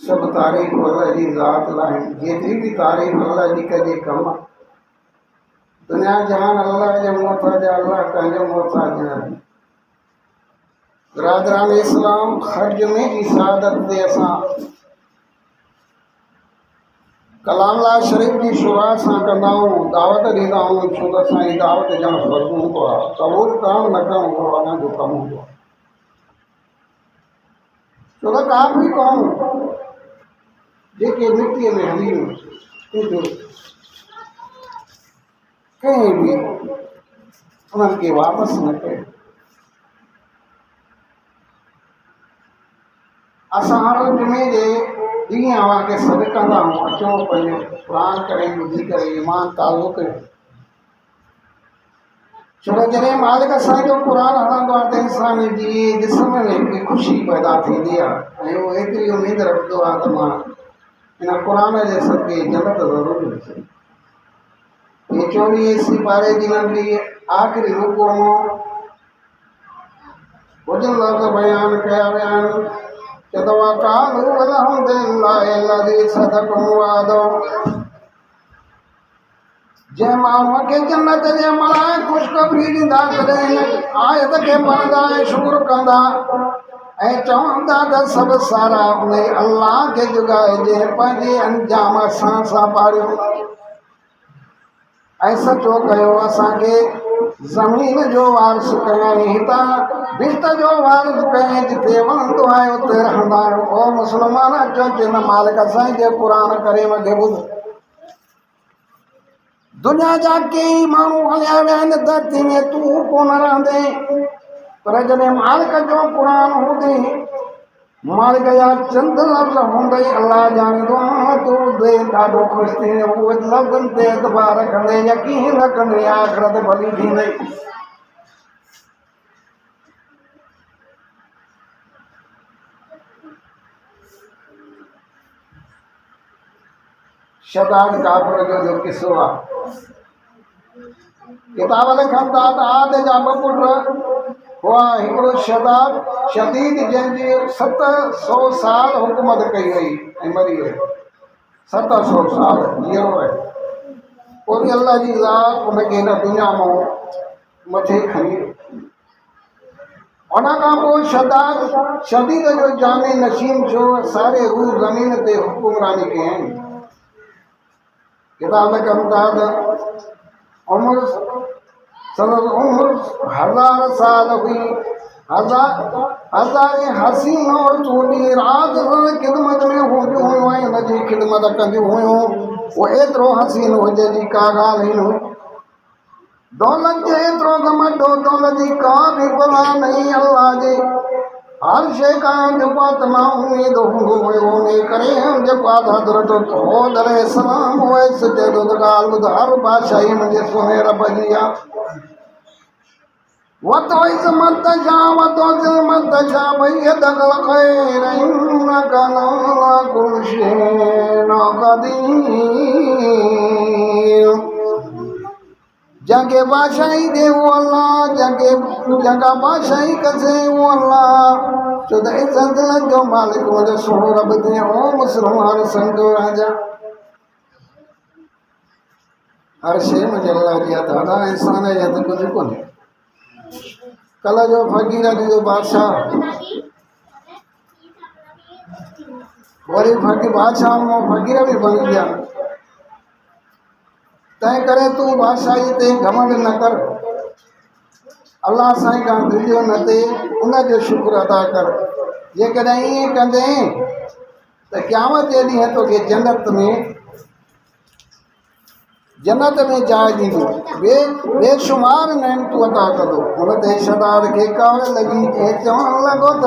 सब तारीफ अल्लाह जी ज़ात लाइन जेतरी भी तारीफ अल्लाह जी का जे कम दुनिया जहान अल्लाह जो मोहताज अल्लाह का जो मोहताज है बिरादरान इस्लाम हर जुमे की सादत दे असां कलामला शरीफ की शुरुआत सां कंदा आहियूं दावत ॾींदा आहियूं छो त असांजी दावत जाम फ़र्क़ु हूंदो आहे क़बूल करणु न करणु उहो असांजो कमु हूंदो आहे छो त काफ़ी क़ौम जेके मिटीअ में हली कंहिं बि उन्हनि खे वापसि न कयो असां हर जुमे जे ॾींहं अव्हां खे सॾु कंदा आहियूं अचो पंहिंजो क़ुरान करे ॿुधी करे ईमान ताज़ो कयो छो त जॾहिं मालिक असांजो क़ुरान हलंदो आहे त इंसान जी जिस्म में हिकिड़ी ख़ुशी पैदा थींदी आहे ऐं उहो एतिरी उमेद रखंदो आहे त मां इन क़ुरान जे सदके जन्नत ज़रूरु मिलंदी ये 24 पारे जी नंढी आख़िरी रुको मां कुझु लफ़्ज़ बयान कया विया आहिनि कि वक़ालू अल्हम्दुलिल्लाहि अल्लज़ी सदक़ना वअदहु जंहिं माण्हूअ खे जन्नत जे मलाए ख़ुशख़बरी ॾींदा तॾहिं आयत खे पढ़ंदा ऐं शुक्र कंदा ऐं चवंदा त सभु सारा उन अल्लाह खे जुगाइजे पंहिंजे अंजाम सां पाढ़ियो ऐं सचो कयो असांखे ज़मीन जो वारिस कयईं हितां बिश्त जो वारिस कयईं जिते वणंदो आहे उते रहंदा आहियूं ओ मुस्लमान अचो जिन मालिक असांजे क़ुरान करे खे ॿुध दुनिया जा कई माण्हू हलिया विया आहिनि धरती में तूं कोन रहंदे पर जॾहिं मालिक जो क़ुरान हूंदे मालिक जा चंद लफ़्ज़ हूंदई अल्लाह ॼाणींदो आहे तूं ॿुधे ॾाढो ख़ुशि थींदे उहे लफ़्ज़नि ते एतबार रखंदे यकीन रखंदे आख़िरत भली थींदई शदाद काफ़िर जो किस्सो आहे किताब लिखनि था त आद जा ॿ पुट हुआ हिकिड़ो शदीद जंहिंजी 700 साल हुकूमत कई वई ऐं मरी वियो 700 साल जीअरो आहे पोइ अल्लाह जी ज़ात उनखे हिन दुनिया मां मथे खणी उन खां पोइ शदीद जो जाने नशीम थियो सारे रूह ज़मीन ते हुकुमरानी कयईं किताब लिखनि था त उमिरि 1000 साल हुई हज़ारे हसीन और चूड़ी रात ख़िदमत में हूंदियूं हुयूं ऐं हुनजी ख़िदमत कंदियूं हुयूं उहो एतिरो हसीन हुजे जी का ॻाल्हि ई न हुई दौलत जे एतिरो घमंड हो दौलत जी का बि परवाह नहीं अल्लाह जे हर शइ खां जेको तमामु उमेद हूंदो हुयो उन करे जेको आहे हज़रत दाऊद अलैहिस्सलाम हुए सचे थो त ॻाल्हि ॿुध हर बादशाही मुंहिंजे सोने रब जी आहे वतो इज़्मत जा वतो ज़िल्मत जा बयदक ख़ैर इन्नक अला कुल्लि शैइन क़दीर जंहिंखे बादशाही दे वो अल्लाह जंहिंखे जंहिंखां बादशाही कजे वो अल्लाह छो त इज़त दिलनि जो मालिक मुंहिंजो सुहिणो रब थिए ओ मुस्लमान संजो राजा हर शइ मुंहिंजे अलाह जी हथ अदा इंसान जे हथ कुझु कोन्हे कल्ह जो फ़क़ीर जो बादशाह वरी बादशाह मां फ़क़ीर बि बणी विया तंहिं करे तूं बादशाही ते घमंड न कर अलाह साईं खां दिलियो न थिए उनजो शुक्र अदा कर जेकॾहिं ईअं कंदे त क़यामत जे ॾींहुं तोखे जन्नत में जाइ ॾींदो बेशुमार नेमतूं अदा कंदो हुन ते शदाद खे कावड़ लॻी ऐं चवणु लॻो त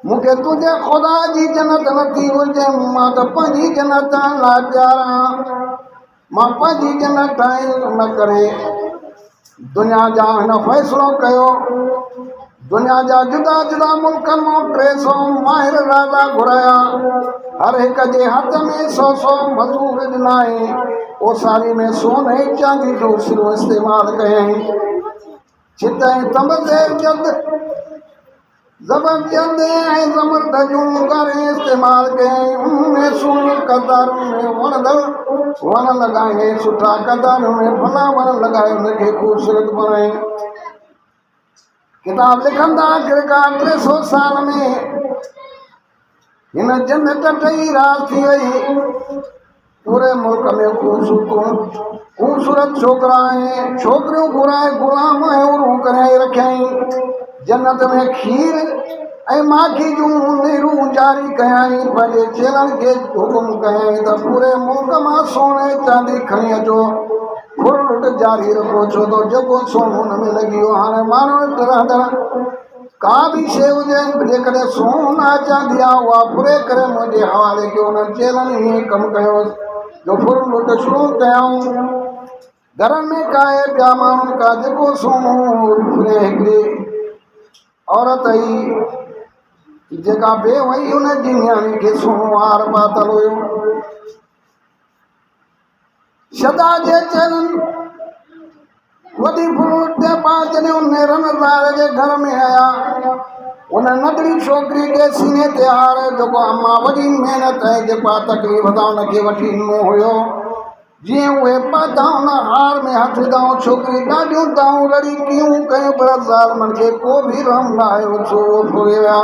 मूंखे तुंहिंजे ख़ुदा जी जन्नत नथी घुरिजे मां त पंहिंजी जन्नत लाइ प्यार आहियां मां पंहिंजी जन्नत ठाहिण न करे दुनिया जा हिन फ़ैसिलो कयो दुनिया जा जुदा जुदा मुल्कनि मां 300 माहिर राजा घुराया हर हिक जे हथ में 100 मज़दूर ॾिनाई ओसारी में सोने चांदी जो सिरो इस्तेमालु कयईं छित ऐं तंबज़ेर ज़बरदस्त ऐं ज़मर्द जूं कारें इस्तेमालु कयईं उनमें सुहिणियूं कतारुनि में वण लॻाईं सुठा कतारुनि में फला वण लॻाए उनखे ख़ूबसूरत बणाईं किताब लिखंदा आख़िरकार 300 साल में हिन जन्नत टई रात थी वई पूरे मुल्क में ख़ूबसूरत छोकिरा ऐं छोकिरियूं घुराए गुलाम ऐं उरूं कराए रखियईं जन्नत में खीर ऐं माखी जूं नेरूं जारी कयईं पंहिंजे चेलनि खे हुकुम कयईं त पूरे मुल्क मां सोने चांदी खणी अचो फुल जारी रखो छो त जेको सोनो हुन में लॻी वियो हाणे माण्हू रहंदड़ का बि शइ हुजे जेकॾहिं सोना चांदी आहे उहा फुरे करे मुंहिंजे हवाले कयो उन्हनि चेलनि हीअं कमु कयो जो फुल लुट शुरू कयऊं घरनि में काए ॿिया माण्हुनि का जेको सोनो फुरे हिकिड़ी औरत ई जेका बे वई उन जी नियाणी खे सोनो हार पातल हुयो शदा जे चेलनि वॾी फुट ते जॾहिं उन रमज़ान जे घर में आया उन नंढड़ी छोकिरी खे सीने ते हार जेको अम्मा वॾी महिनत ऐं जेका तकलीफ़ सां उनखे वठी ॾिनो हुयो जीअं उहे पाता उन हार में हथ विधऊं छोकिरी ॾाढियूं दाऊं लड़ी कीअं कयूं पर ज़ालिमनि खे को बि रहम न आयो छो फुरे विया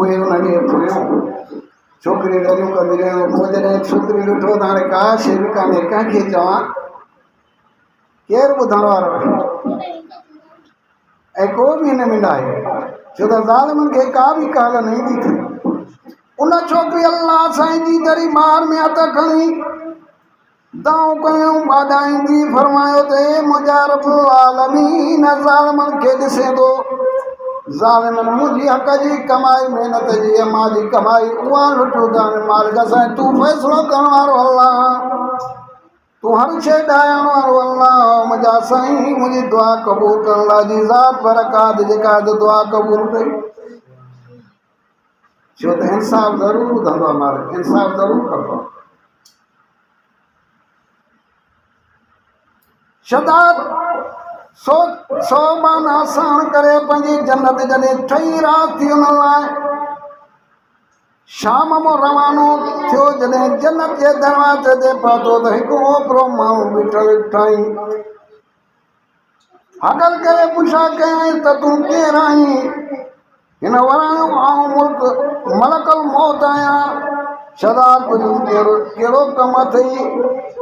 उहे उनखे फुरियूं छोकिरी ॻाल्हियूं कंदी रहियूं पोइ जॾहिं छोकिरी ॾिठो त हाणे का शइ बि कान्हे कंहिंखे चवां केरु ॿुधण वारो ऐं को बि हिन में न आहे छो त ज़ालिमनि खे का बि काल न ईंदी थी उन छोकिरी अलाह साईं जी दरी ॿार में हथ खणी दाऊं कयूं ॿाॾाईंदी फरमायो त हे मुंहिंजा रब्बुल आलमीन ज़ालिमनि खे ॾिसे थो ज़ालिमनि मुंहिंजी हक़ जी कमाई महिनत जी अम्मा जी कमाई उहा लुटियूं था मालिक साईं तूं फ़ैसिलो करण वारो अलाह तूं हर शइ ठाहिण वारो अलाह मुंहिंजा साईं मुंहिंजी दुआ क़बूल कर अलाह जी ज़ात बरकात जेका दुआ क़बूल कई छो त इंसाफ़ ज़रूरु ॿुधंदो आहे मालिक इंसाफ़ ज़रूरु कंदो आहे शदाद सो मान आसान करे पंहिंजी जन्नत जॾहिं ठही रात थी उन लाइ शाम में रवानो थियो जॾहिं जन्नत जे दरवाज़े ते पहुतो त हिकु ओपरो माण्हू बीठल ठाही हकल करे पुछा कयईं त तूं केरु आहीं हिन वरायो आऊं मुल्क मलकल मौत आहियां शदाद कहिड़ो कमु अथई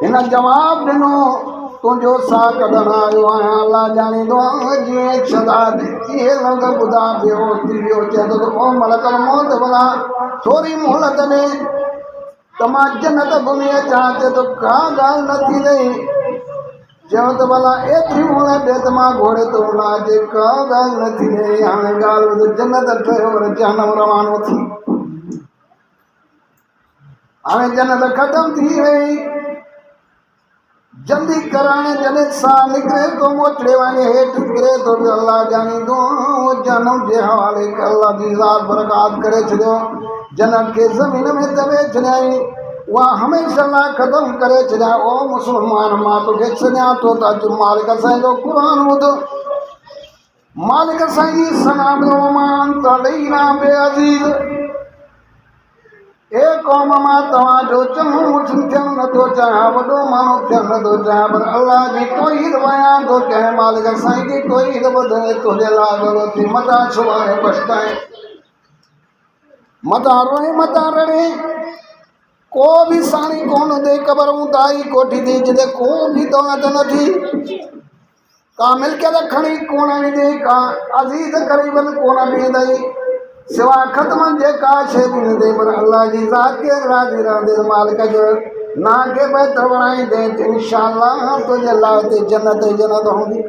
हिन जवाब ॾिनो तुंहिंजो साह कढण आयो आहियां अलाह ॼाणींदो आहे जीअं शदाद इहे लफ़्ज़ ॿुधा बेहोश थी वियो चए थो त ओ मलकल मौत भला थोरी मोहलत ॾे त मां जन्नत घुमी अचां चए थो का ॻाल्हि न थी वई चयो त भला एतिरी मोहलत ॾे त मां घोड़े थो वञा अचे का ॻाल्हि न थी वई हाणे ॻाल्हि ॿुध जन्नत ठहियो पर जहनम रवानो थी हाणे जन्नत ख़तमु थी वई जल्दी कराने जॾहिं साह निकिरे थो मोचड़े वञे हेठि किरे थो अलाह ॼाणींदो जनम जे हवाले अलाह जी ज़ात बरकात करे छॾियो जन्नत खे ज़मीन में दॿे छॾियईं उहा हमेशह लाइ ख़तमु करे छॾिया ओ मुस्लमान मां तोखे सञा थो त मालिक साईं जो क़ुर ॿुध मालिक साईं सनाम रोमान तलैना बे अजीज ए कौम मां तव्हांजो चङो थियणु नथो चाहियां, वॾो माण्हू थियणु नथो चाहियां, पर अल्लाह जी तौहीद बयान थो कयां। मालिक साईं जी तौहीद ॿुधे तुंहिंजे लाइ भलो थी मथां सुभाणे पछताए, मथां रोए मथां रड़े। को भी साणी कोन दे कबरूं दाई कोठी थी जिते को भी दौलत नथी, का मिल्कियत खणी कोन वेंदी, का अज़ीज़ क़रीबन कोन वेंदई, सिवा ख़त्म जे का शइ बि न ॾे, पर अल्लाह जी ज़ात खे राज़ी रहंदे मालिक जो ना खे बहितर बणाईंदे इंशाअल्लाह तुंहिंजे लाइ ते जन्नत ई जन्नत हूंदी।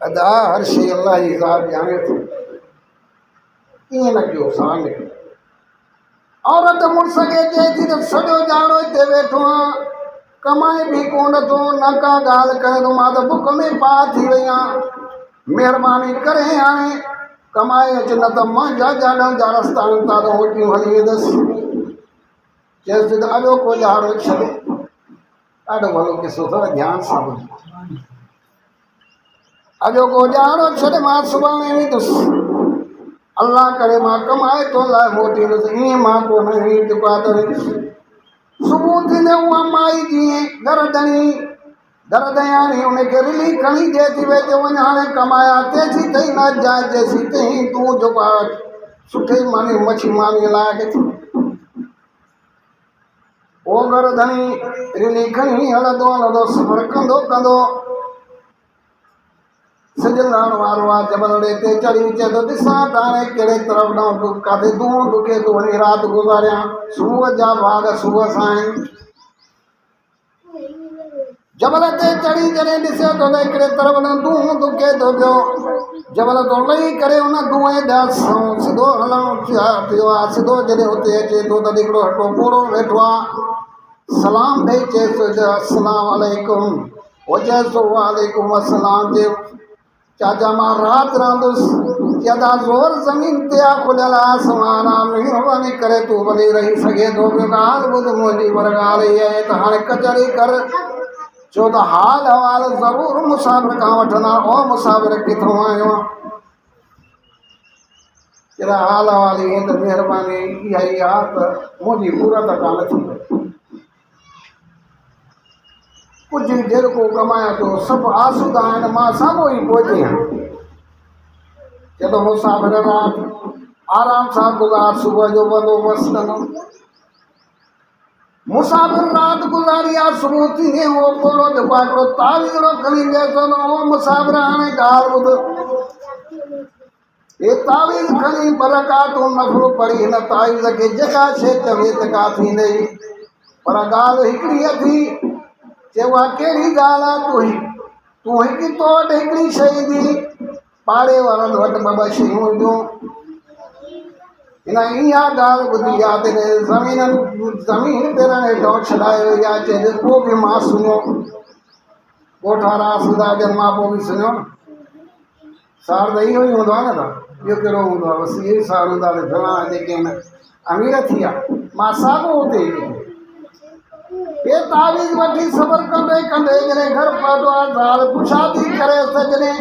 अदा हर शइ अल्लाह जी ज़ात ॼाणे थो, ईअं न कयो साण औरत मुड़ुस खे चए थी त सॼो ॼाणो हिते वेठो आहे, कमाए बि कोन थो, न का ॻाल्हि करे थो, मां त बुख में पा थी वई आहियां, महिरबानी करे हाणे कमाए अच, न त मां ॼाणण जा रस्ता तां होटियूं हली वेंदसि। चएसि त अॼो को ॼाणो छॾ, ॾाढो भलो किसो अथव, ध्यानु सां ॿुधो, अॼो को ॼाणो छॾ, मां सुभाणे वेंदुसि, अल्लाह करे मां कमाए तो लाइ मोटींदुसि, ईअं मां कोन जेको आहे त वेंदुसि। सुबुह थींदे उहा माई जीअं दर दयाणी उनखे रिली खणी ॾिए थी, भई चयो वञ हाणे कमाया, तेसी ताईं न जाए जेसी ताईं तूं जेको आहे सुठे मानी मछी मानीअ लाइ थी। उहो गर्दनी रिली खणी हलंदो हलंदो सफ़र कंदो कंदो सिज लहण वारो आहे, जबल ते चढ़ी चए थो ॾिसां त हाणे कहिड़े तरफ़ ॾांहुं किथे दूर डुके थो वञी राति गुज़ारियां, सुबुह जा भाग सुबुह सां आहिनि। जबल ते चढ़ी जॾहिं ॾिसे थो त हिकिड़े तरफ़ ॾांहुं दूं डुके थो पियो, जबल तो लही करे उन दूंहें ॾांहुं सिधो हलणु थियो आहे। सिधो जॾहिं हुते अचे थो त हिकिड़ो हटो पोड़ो वेठो आहे, सलाम ॾेई चएसि थो अस्सलाम वालेकुम, उहो चएसि थो वालेकुम अस्सलाम, जे चाचा मां राति रहंदुसि, चएता ज़ोर ज़मीन ते आहे, खुलियल आसमान आहे, महिरबानी करे तूं भली रही सघे थो पियो, ॻाल्हि ॿुध मुंहिंजी, पर ॻाल्हि इहा आहे त हाणे कचहरी कर, छो त हाल अहिवाल ज़रूरु मुसाफ़िर खां वठंदा, ओ मुसाफ़िर किथां आयो आहे, जॾहिं हाल अहिवाल ईअं त महिरबानी इहा ई आहे त मुंहिंजी पूरत कान थी, कुझु जेको कमाया थो सभु आसूदा आहिनि, मां साम्हूं ई पहुची आहियां। चए थो मुसाफ़िर राति आराम सां गुज़ार, सुबुह जो बंदोबस्तु कंदो। मुसाफ़िर राति गुज़ारी आहे, सुबुह थींदे उहो पोलो जेको आहे हिकिड़ो तावीज़ो खणी ॾिए थो, उहो मुसाफ़िर हाणे ॻाल्हि ॿुध, हे तावीज़ खणी बरकातूं नफ़लो पढ़ी हिन तावीज़ खे जेका शइ चवे त का थींदई, पर ॻाल्हि हिकिड़ी थी, चए उहा कहिड़ी ॻाल्हि आहे, तूं हिकु तो वटि हिकिड़ी शइ ईंदी, पाड़े वारनि वटि ॿ ॿ शयूं ईंदियूं, हिन इहा ॻाल्हि ॿुधी आहे त ज़मीन पेरनि हेठो छॾाए वई आहे। चए पोइ बि मां सुञो, ॻोठा रासदा जन मां पोइ बि सुञो, सार त इहो ई हूंदो आहे न, त ॿियो कहिड़ो हूंदो आहे, बसि इहे ई सार हूंदा त फलाणा जेके आहिनि अमीर थी विया, मां साॻियो हुते ई हे तावीज़ वठी सफ़र कंदे कंदे जॾहिं घर पहुतो आहे, ज़ाल पुछा थी करे त जॾहिं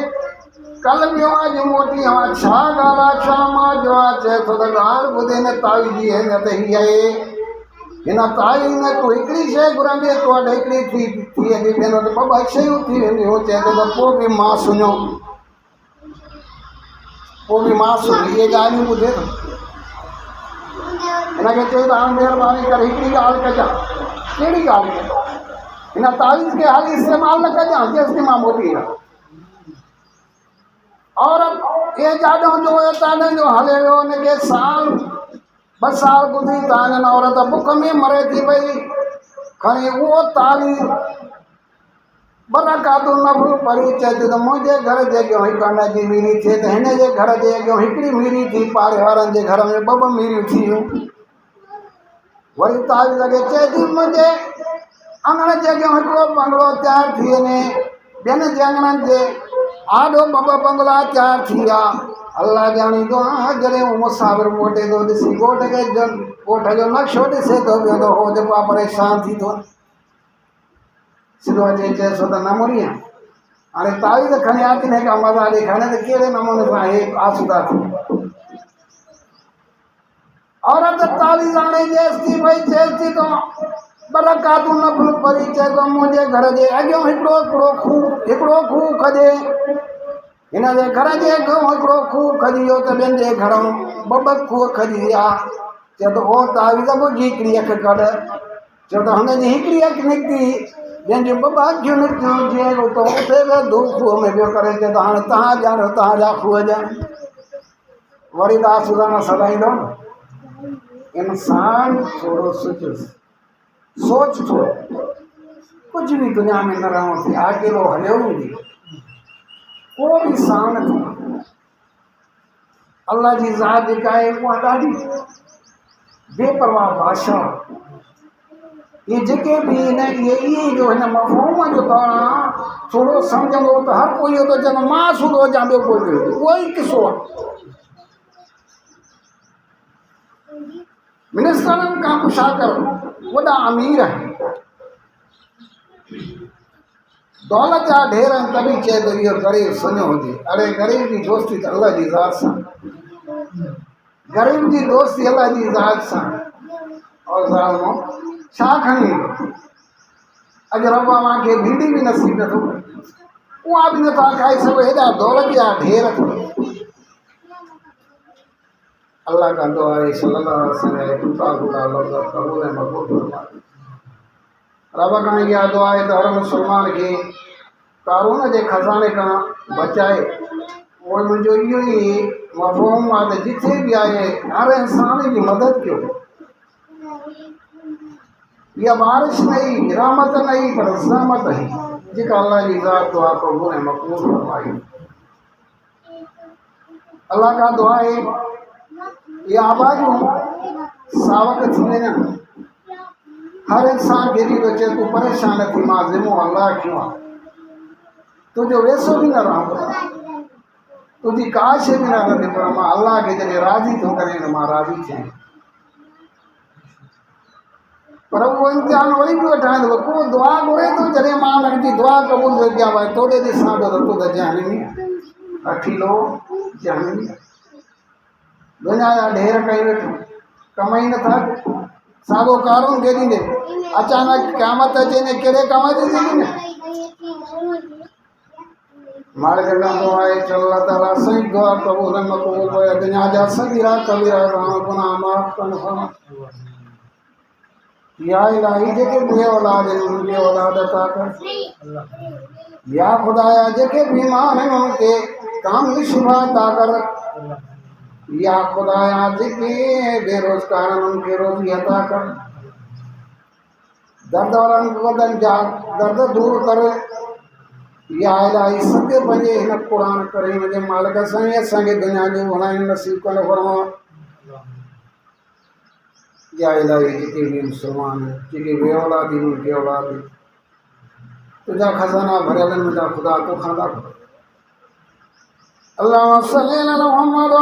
कल वियो आहे अॼु मोटी आवां, छा ॻाल्हि आहे, छा मां जो आहे, चए थो त ॻाल्हि ॿुधे हिन तावीज़ जी अहमियत हीअ आहे, हिन तावीज़ में तूं हिकिड़ी शइ घुरंदे तो वटि हिकिड़ी थी वेंदी, ॿियनि वटि ॿ ॿ शयूं थी वेंदियूं। चए थो त पोइ बि मां सुञो, पोइ बि मां सुञो, इहे ॻाल्हियूं ॿुधे थो, हिनखे चयो त हाणे महिरबानी करे हिकिड़ी ॻाल्हि कजां, कहिड़ी ॻाल्हि कजां, हिन तावीज़ खे हाली इस्तेमालु न कजां, जेसिताईं मां मोटी न। और ये जाॾो जो ताॾे जो हले वियो, हुनखे साल 2 साल गुज़री था वञनि, औरत बुख में मरे थी पई, खणी उहो तावीज़ बरकातूं नफ़ल पढ़ी, चए थी त मुंहिंजे घर जे अॻियां हिकु अन जी मीरी थिए त हिन जे घर जे अॻियां हिकिड़ी मीरी थी, पाड़े वारनि जे घर में 2 मीरियूं थी वियूं। वरी तावीज़ खे चए थी मुंहिंजे अङण जे अॻियां हिकिड़ो बंगलो तयारु थी वञे, ॿियनि जे अङणनि जे आॾो 2 बंगला तयारु थी विया। अल्लाह ॼाणींदो आहे, जॾहिं उहो मुसाफ़िर मोटे थो ॾिसी ॻोठ जो नक्शो ॾिसे थो पियो त उहो जेको आहे परेशान थी थो, सिधो अचे चएसि त न मुड़ियां, हाणे तावीज़ खणी आती ने का मज़ा ॾेखारे त कहिड़े नमूने सां हे आसूदा थी औरत तावीज़ हाणे चएसि थी भई चएसि थी तो बरकातूं नफ़ल पढ़ी चए थो मुंहिंजे घर जे अॻियां हिकिड़ो खूह खजे हिन जे घर जे अॻियां हिकिड़ो खूह खजी वियो त ॿियनि जे घरां ॿ खूह खजी विया चए थो ओ तावीज़ ॿुधी हिकिड़ी अखि कढ चए थो हुनजी हिकिड़ी अखि निकिती ॿियनि जूं ॿ अखियूं निकितियूं जीअं उते बि दूर खूह में पियो करे चए थो हाणे तव्हां ॼाणो तव्हांजा खूह ॼाण वरी त आसूदा न सदाईंदो न इंसान थोरो सोच थोरो कुछ भी दुनिया में न रहो थी अकेलो हलियो हूंदी को भी साण थी अल्लाह जी ज़ात जेका आहे उहा ॾाढी बेपरवाह बादशाह ये जेके भी न ये जो हिन मफ़हूम जो तव्हां थोरो सम्झंदो त हर कोई इहो थो चवंदो मां सूदो हुजां ॿियो कोई बि हुजे उहो ई किसो आहे मिनिस्टरनि खां पुछा कर वॾा अमीर आहिनि दौलत जा ढेर आहिनि तॾहिं चए थो इहो ग़रीब सुञो हुजे अड़े ग़रीब जी दोस्ती त अल्लाह जी ज़ात सां ग़रीब जी दोस्ती अल्लाह जी ज़ात सां और ज़ालिमो छा खणी ईंदो अॼु रब मूंखे भिंडी बि नसीब नथो उहा बि नथा खाई सघो हेॾा दौलत जा ढेर अल्लाह का दुआ है सल्लल्लाहु अलैहि वसल्लम रब खां इहा दुआ आहे त हर मुस्लमान खे कारून जे खज़ाने खां बचाए उहो मुंहिंजो इहो ई मफ़हूम आहे त जिथे बि आहे हर इंसान जी मदद कयो इहा बारिश नहीं रहमत नहीं पर ज़हमत है जेका अल्लाह जी ज़ात दुआ क़बूल ऐं मक़बूल फरमाई अल्लाह का दुआ है ये आबादियूं सावक थी वञनि हर इंसान खे तो चए तूं परेशान थी मां ज़िमो अल्लाह कयो आहे तुंहिंजो वेसो बि न रहंदो तुंहिंजी का शइ बि न रहंदी पर मां अल्लाह खे जॾहिं राज़ी थो करे त मां राज़ी थियां पर उहो इम्तिहान वरी बि वठाईंदो को दुआ घुरे थो जॾहिं मां हुनजी दुआ क़बूल थो कयां भई तोॾे ॾिसां थो त तूं त जहनमी अठीलो जहनमी दुनिया जा ढेर कई वेठो कमाई नथा साॻो कारून खे ॾींदे अचानक क़यामत अचे ने कहिड़े कम जी थी ॾींदे मालिक कंदो आहे चल अल्लाह ताला सही दुआ क़बूल मक़बूल हुआ दुनिया जा सगीरा कबीरा गुनाह माफ़ कनि या इलाही जेके बि औलाद आहिनि उनखे औलाद अता कर या खुदाया जेके बीमार आहिनि उनखे कामिल शिफ़ा अता कर या खुदाया जेके बेरोज़गार आहिनि उनखे रोज़ी अता कर दर्द वारनि वॾनि जा दर्द दूर कर या इलाही सत्य पंहिंजे हिन क़ुरान करीम जे मालिक साईं असांखे दुनिया जो भलाई नसीब कनि फरमा या इलाही जेके भी मुसलमान जेके बे औलाद उनके औलाद तुझा खजाना भरियल मुंहिंजा खुदा तो खादा अल्लाह सल्ली अला मुहम्मद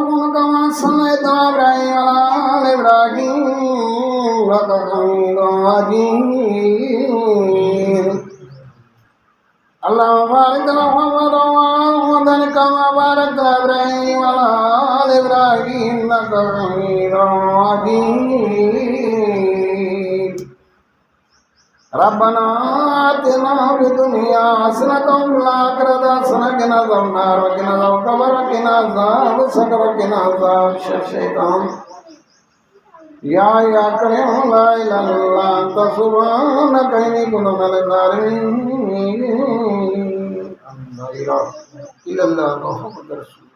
व कमा सल्लैता अला इब्राहीम व अल्लाह बारिक अला मुहम्मद व कमा बारकता इब्राहीम व इब्राहीम रब्बना आतिना फिद दुनिया हसनतम व फिल आखिरति हसनतम व क़िना अज़ाबन्नार व क़िना अज़ाबल क़ब्र व क़िना अज़ाब सक़र व क़िना अज़ाब शैतान या करीम ला इलाहा इल्ला अंत सुब्हानक इन्नी कुन्तु मिनज़ ज़ालिमीन। अल्लाह इल्लल्लाह मुहम्मद रसूल